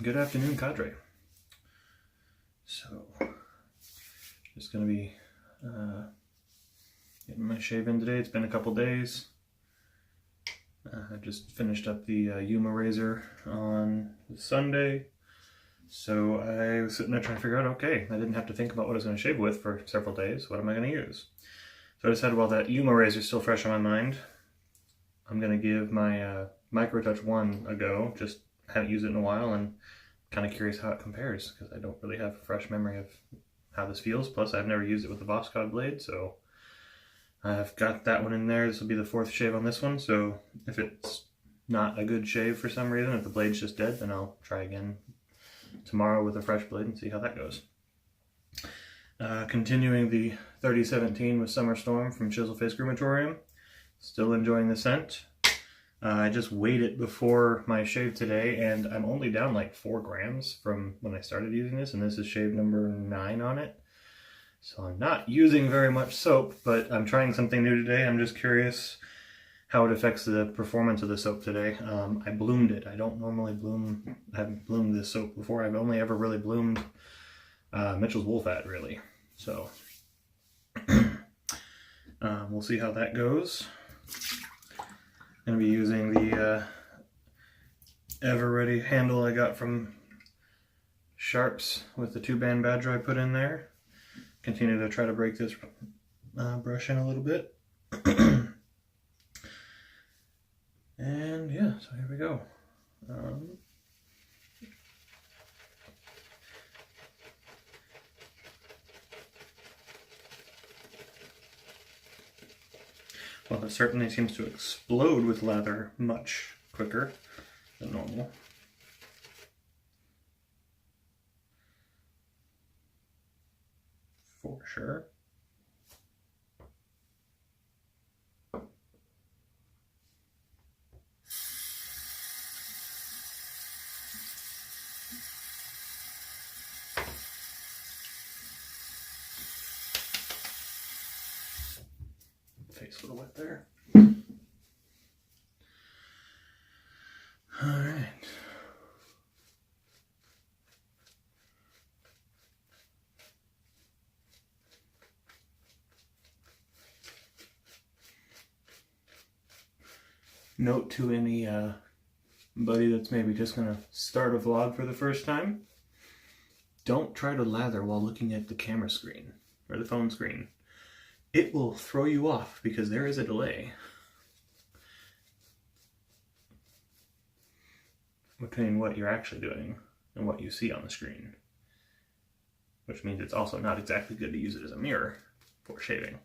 Good afternoon, cadre. So, just going to be getting my shave in today. It's been a couple days. I just finished up the Yuma razor on Sunday. So I was sitting there trying to figure out, okay, I didn't have to think about what I was going to shave with for several days. What am I going to use? So I decided, while that Yuma razor is still fresh on my mind, I'm going to give my Micro Touch 1 a go. Just haven't used it in a while and kind of curious how it compares, because I don't really have a fresh memory of how this feels. Plus, I've never used it with the Sotd blade, so I've got that one in there. This will be the fourth shave on this one, so if it's not a good shave for some reason, if the blade's just dead, then I'll try again tomorrow with a fresh blade and see how that goes. Continuing the 3017 with Summer Storm from Chisel Face Crematorium. Still enjoying the scent. I just weighed it before my shave today, and I'm only down like 4 grams from when I started using this, and this is shave number 9 on it. So I'm not using very much soap, but I'm trying something new today. I'm just curious how it affects the performance of the soap today. I bloomed it. I don't normally bloom. I haven't bloomed this soap before. I've only ever really bloomed Mitchell's Wool Fat, really. So we'll see how that goes. Going to be using the Ever Ready handle I got from Sharps with the 2-band badger I put in there. Continue to try to break this brush in a little bit. And yeah, so here we go. Well, it certainly seems to explode with lather much quicker than normal. For sure. Face a little wet there. All right. Note to any buddy that's maybe just gonna start a vlog for the first time: don't try to lather while looking at the camera screen or the phone screen. It will throw you off because there is a delay between what you're actually doing and what you see on the screen, which means it's also not exactly good to use it as a mirror for shaving.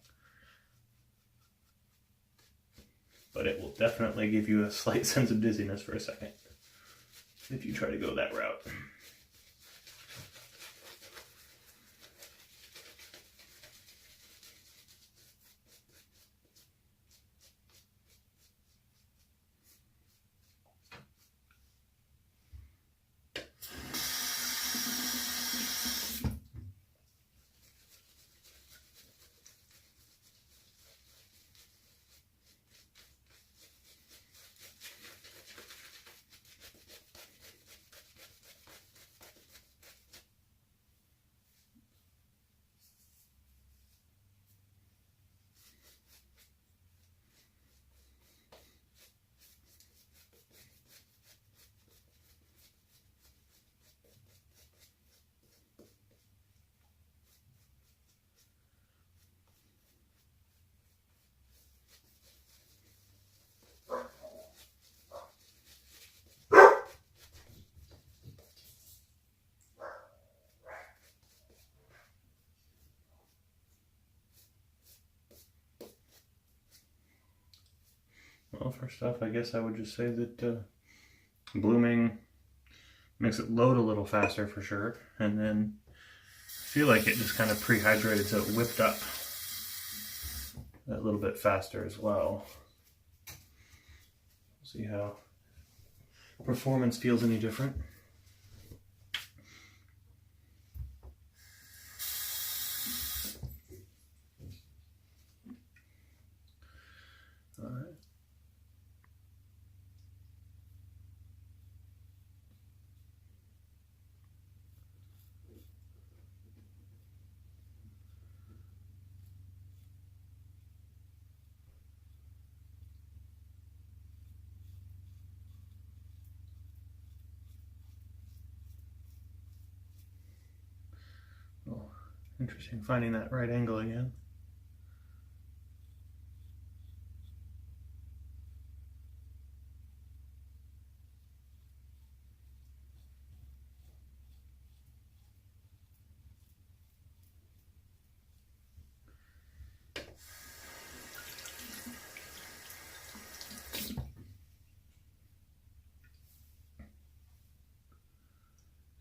But it will definitely give you a slight sense of dizziness for a second if you try to go that route. Well, first off, I guess I would just say that blooming makes it load a little faster for sure, and then I feel like it just kind of prehydrated, so it whipped up a little bit faster as well. See how performance feels any different. All right. Interesting finding that right angle again.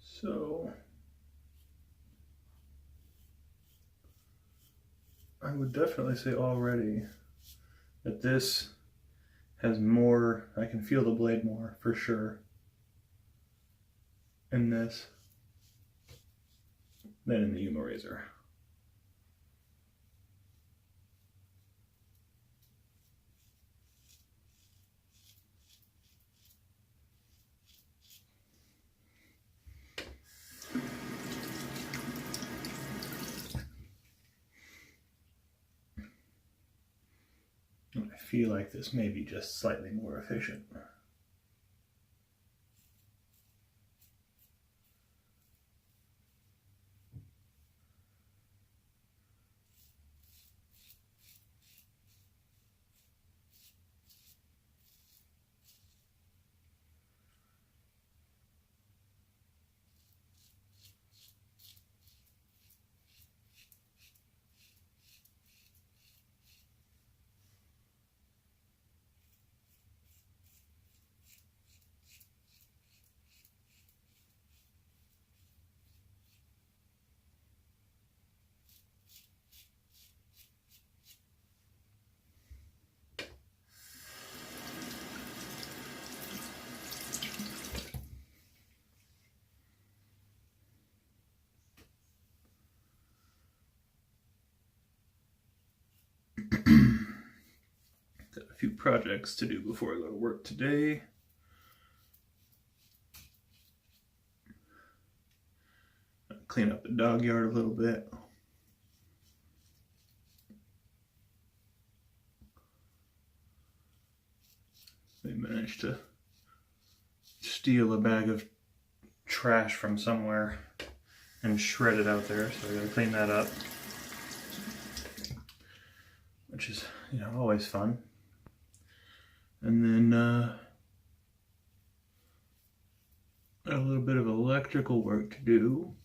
So I would definitely say already that this has more, I can feel the blade more for sure in this than in the Yuma razor. And I feel like this may be just slightly more efficient. Got a few projects to do before I go to work today. Clean up the dog yard a little bit. They managed to steal a bag of trash from somewhere and shred it out there, so I gotta clean that up, which is, you know, always fun. And then got a little bit of electrical work to do.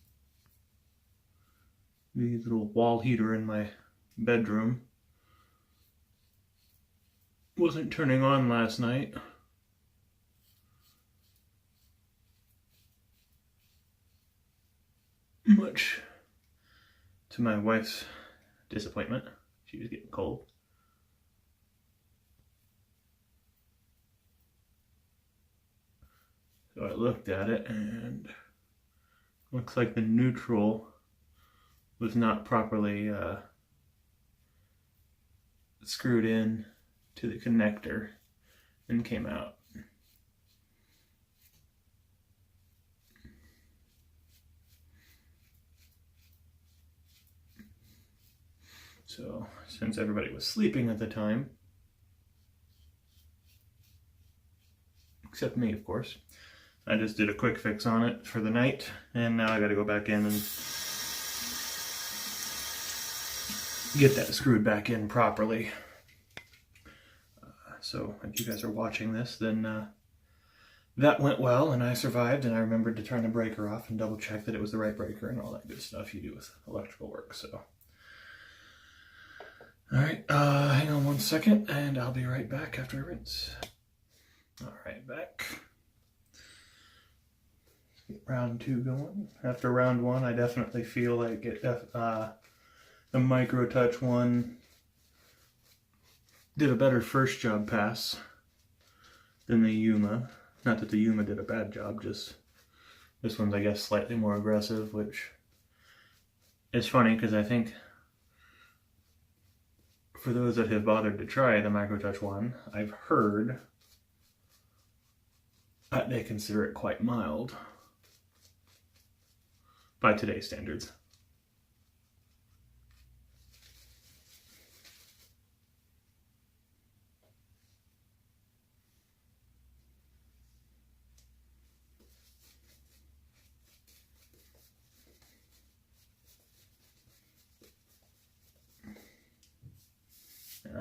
The little wall heater in my bedroom wasn't turning on last night. Much to my wife's disappointment. She was getting cold. So I looked at it and looks like the neutral was not properly screwed in to the connector and came out. So since everybody was sleeping at the time, except me of course, I just did a quick fix on it for the night, and now I gotta go back in and get that screwed back in properly. So if you guys are watching this, then that went well and I survived, and I remembered to turn the breaker off and double check that it was the right breaker and all that good stuff you do with electrical work. So, alright, hang on one second and I'll be right back after I rinse. Alright, back. Get round 2 going. After round 1, I definitely feel like the Micro Touch one did a better first job pass than the Yuma. Not that the Yuma did a bad job, just this one's, I guess, slightly more aggressive, which is funny because I think for those that have bothered to try the Micro Touch one, I've heard that they consider it quite mild by today's standards.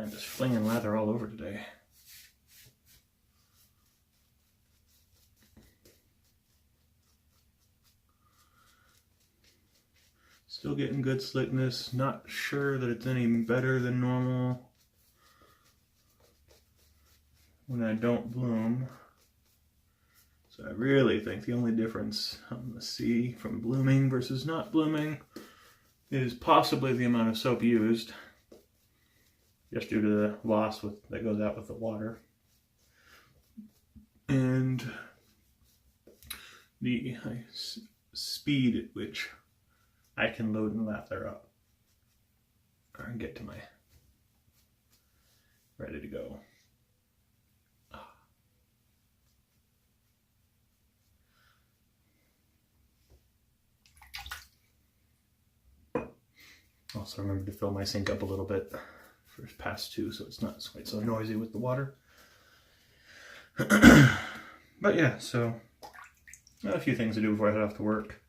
I'm just flinging lather all over today. Still getting good slickness. Not sure that it's any better than normal when I don't bloom. So I really think the only difference I'm going to see from blooming versus not blooming is possibly the amount of soap used, just due to the loss that goes out with the water, and the speed at which I can load and lather up or get to my ready to go. Also remember to fill my sink up a little bit for past 2 so it's not quite so noisy with the water. But yeah, so a few things to do before I head off to work.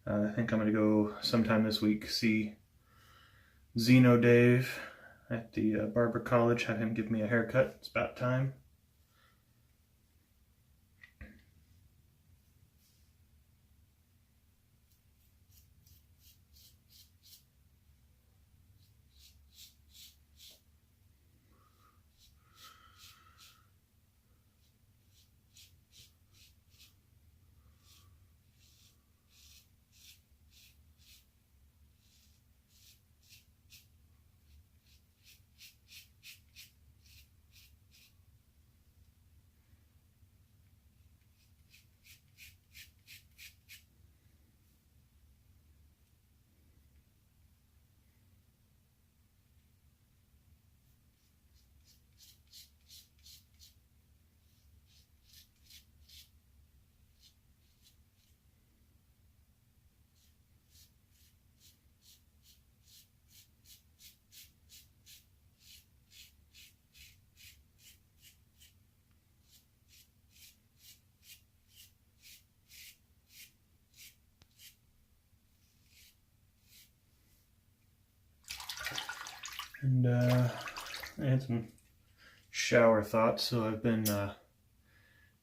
I think I'm going to go sometime this week see Zeno Dave at the barber college, have him give me a haircut. It's about time. And I had some shower thoughts, so I've been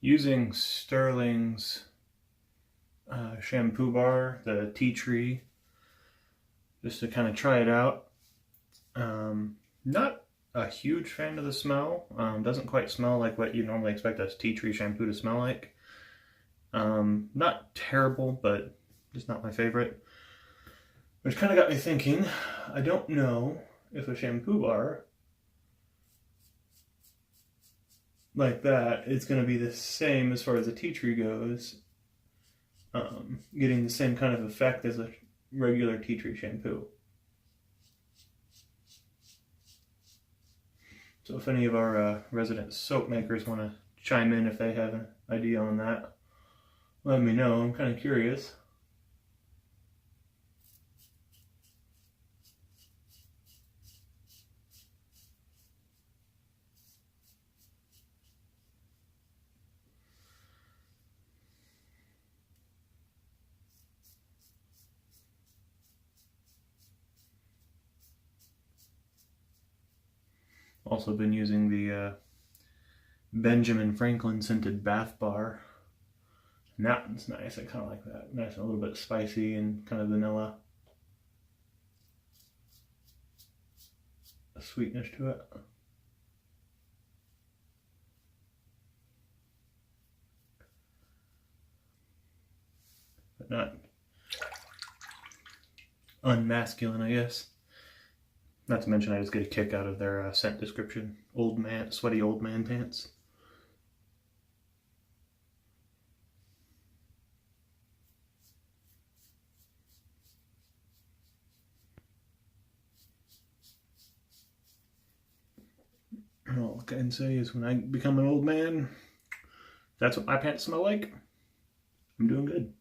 using Sterling's shampoo bar, the tea tree, just to kind of try it out. Not a huge fan of the smell. Doesn't quite smell like what you normally expect a tea tree shampoo to smell like. Not terrible, but just not my favorite. Which kind of got me thinking, I don't know if a shampoo bar like that is going to be the same as far as the tea tree goes, getting the same kind of effect as a regular tea tree shampoo. So if any of our resident soap makers want to chime in if they have an idea on that, let me know. I'm kind of curious. Also been using the Benjamin Franklin scented bath bar. And that one's nice. I kind of like that. Nice and a little bit spicy and kind of vanilla. A sweetness to it. But not unmasculine, I guess. Not to mention I just get a kick out of their scent description. Old man, sweaty old man pants. All I can say is when I become an old man, that's what my pants smell like. I'm doing good.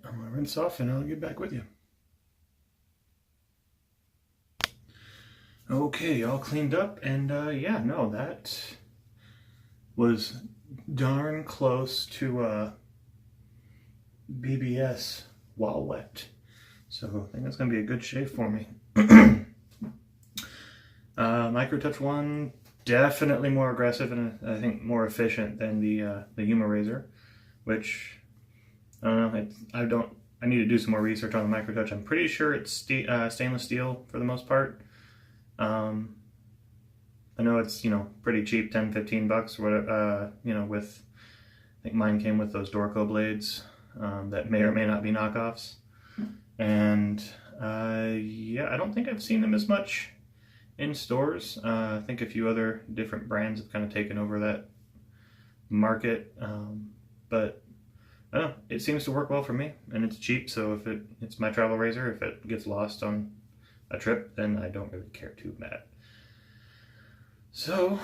I'm going to rinse off and I'll get back with you. Okay, all cleaned up, and yeah, no, that was darn close to BBS while wet. So I think that's going to be a good shave for me. Microtouch 1, definitely more aggressive and I think more efficient than the Yuma razor, which I don't know. I need to do some more research on the Microtouch. I'm pretty sure it's stainless steel for the most part. I know it's, you know, pretty cheap, 10-15 bucks, or you know, with, I think mine came with those Dorco blades that may or may not be knockoffs. And yeah, I don't think I've seen them as much in stores. I think a few other different brands have kind of taken over that market, but I don't know, it seems to work well for me, and it's cheap, so if it's my travel razor. If it gets lost on a trip, then I don't really care too bad. So,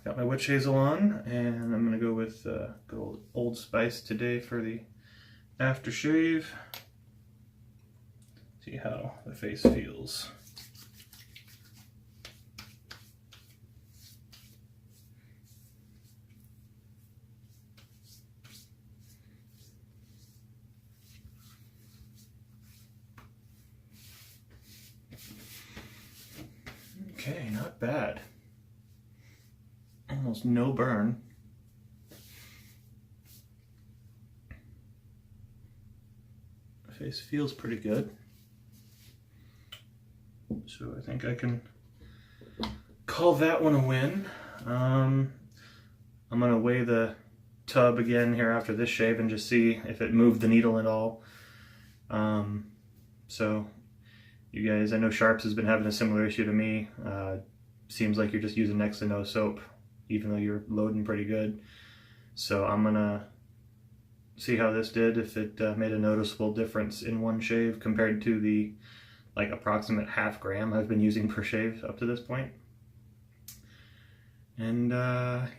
got my witch hazel on, and I'm going to go with good old Old Spice today for the aftershave. See how the face feels. Okay, not bad. Almost no burn. The face feels pretty good. So I think I can call that one a win. I'm gonna weigh the tub again here after this shave and just see if it moved the needle at all. So you guys, I know Sharps has been having a similar issue to me. Seems like you're just using next to no soap, even though you're loading pretty good. So I'm gonna see how this did, if it made a noticeable difference in one shave compared to the like approximate ½ gram I've been using per shave up to this point. And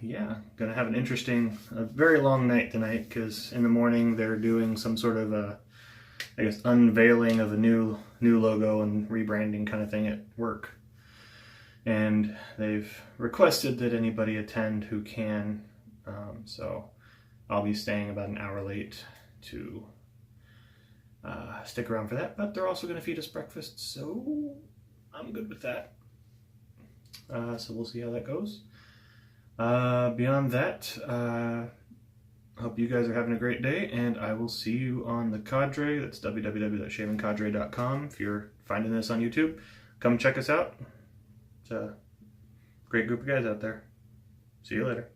yeah, gonna have an interesting, a very long night tonight, because in the morning they're doing some sort of a, I guess, unveiling of a new logo and rebranding kind of thing at work. And they've requested that anybody attend who can, so I'll be staying about an hour late to stick around for that, but they're also going to feed us breakfast, so I'm good with that. So we'll see how that goes. Beyond that, hope you guys are having a great day, and I will see you on the Cadre. That's www.shavingcadre.com. If you're finding this on YouTube, come check us out. It's a great group of guys out there. See you later.